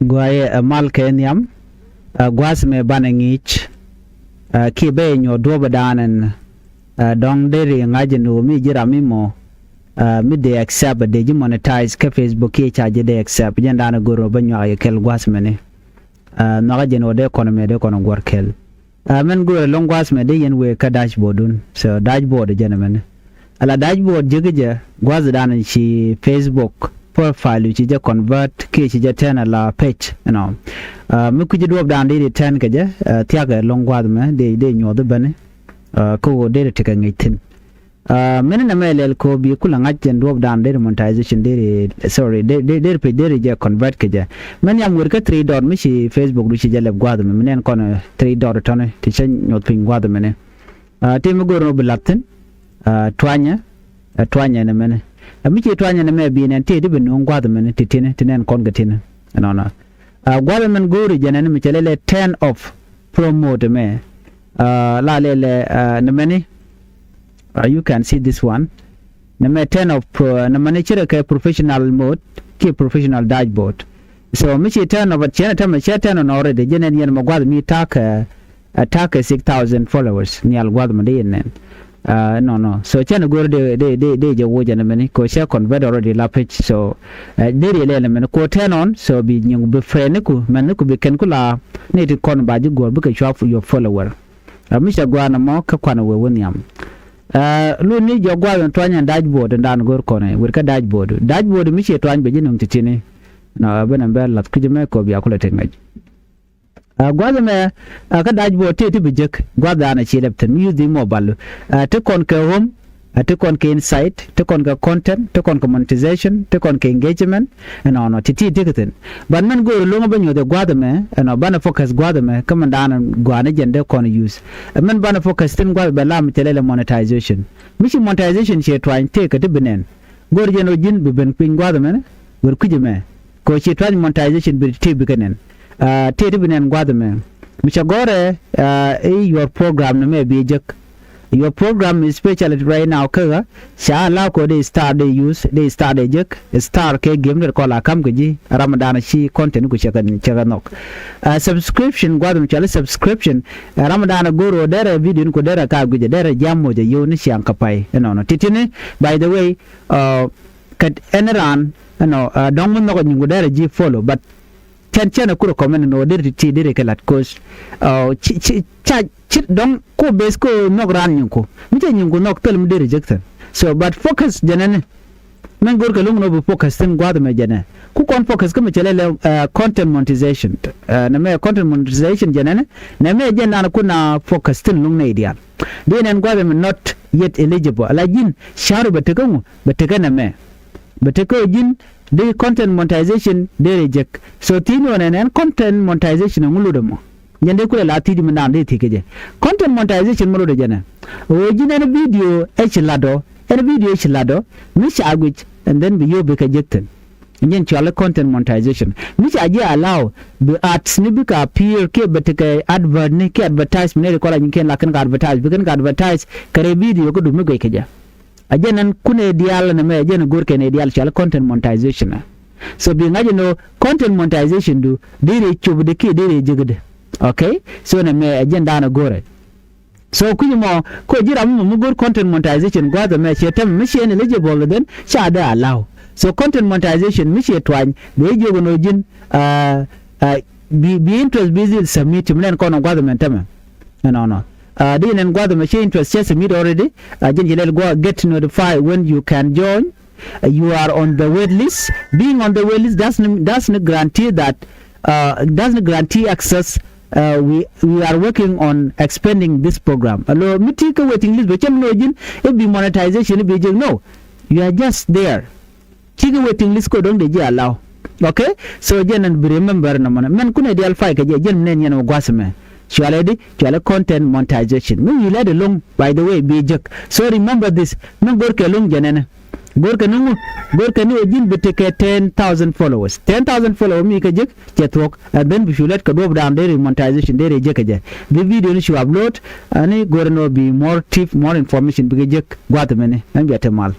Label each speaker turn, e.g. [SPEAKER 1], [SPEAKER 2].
[SPEAKER 1] guaye mal kenyam guas me banangich ki be nyo doba danen dong deri ngajenu mi jirami mo mi de accept de monetize ke Facebook ke charge de accept jenda na goro banyo ay kel guas mene no ga jeno de economy de kono gor kel men go long guas me de yen we ka dashboardun so dashboard jena ala dashboard jigija guas danen chi Facebook profile which is convert ke chi tena la page mi ku jido dan de ten ke je tiaga long guas me de nyo de bane ko de te kan ngitin men na melel ko bi kula ngajen do dan de monetization de sorry de page de je convert ke je men yam wor ka 3 dot mi chi Facebook du chi je leb guas me men kono 3 dot tone ti chen nyot pin guas me ne te mi goro bilatin twanya ne men mi ci twanya ne me bi nen te de ben on gwada men titine tinen kon gatina no gwada men gori janen mi celele 10 of promote me la lele ne meni you can see this one ne me 10 of pro ne mani cire kai professional mode ki professional dashboard so mi ci 10 of chena ta me 10 on already janen yen ma gwada mi taka 6000 followers ni al gwada me de nen no so chana gor de je woja na meni ko share convert already la page so de le men ko turn on so bi nyung be friend ku men ku be ken ku la ne ti kon ba ji gor bu ka share your follower mi sha gwa na mo ka kwana we won yam lu ni jo gwa on twanya dashboard ndan gor ko ne wir ka dashboard mi che twanya be jinum titini na bana be lat ku je me ko bi akula te ngaj gwada me ka dashboard te bijek gwada na chi laptop use the mobile te kon ka home te kon ka insight te kon ka content te kon ka monetization te kon ka engagement no titi diketen ban man go lo banyo de gwada me no bana focus gwada me kaman dana gwana jende kon use man bana focus tin gwada be lam telele monetization mishi monetization che twain te ka tibinen gor jeno jin be ben pin gwada me gor kuje me ko che twain monetization be te bikanen tete binen gwadame michagore your program no maybe your program is special right now kaga sha la ko they start they use they start they jek star ke game de ko la kam gaji ramadan shi content ku chega nok subscription gwadam chala subscription ramadan goro dere video ko dere ka guje dere jammo je yo ni sian kapai no titine by the way kat enran don't mun no ngu dere ji follow but chana kuro comment no der ti der kelat cause cha don ko bes ko nok ran nyunko mite nyunko nok tel mu der rejected so but focus janane men gor kalung no focus tin gwada me jana ku kon focus ko me chelele content monetization na me content monetization janane na me jana kuna focus tin lung ne ideal then gwada me not yet eligible alajin sharu batakana me batako jin the content monetization they reject so tino and content monetization nguludamo nyande kule la tidi mnande tikeje content monetization mulude jana original video echlado mish agwich and then be you be kajecten nyen chala content monetization mish aje allow the arts ni bika appear ke betike advert ni ke advertisement ne ko la nyen la kan advertise kare video ko dum go keja ajenan kune dial na me ajen gorke ne dial chala content monetization so bi ngaje no content monetization do dire chubde ki dire jigde okay so na me agenda na gore so kunyimo ko jira mu gor content monetization gwaza me chetam mishi eligible then cha da allow so content monetization mishi twan be jogo no jin be interest busy submit mlen kono gwaza men tama no then and go the machine to assess meet already go get notified when you can join you are on the wait list being on the wait list doesn't guarantee that doesn't guarantee access we are working on expanding this program allo mitika waiting list be chemnojin it be monetization be no you are just there chiga waiting list ko don de allow okay so and remember na men kuna di alpha ka jen nen yana gwasme Chualedi content monetization. Me you let along by the way be jek. So remember this. No gorke long janene. Gorke ni ojin beteke 10,000 followers. 10,000 followers me ka jek chetwok and then if you let ka go down there monetization there jek je. The video ni you upload ani gore no be more tip more information be jek gwatemene. Ngi atemal.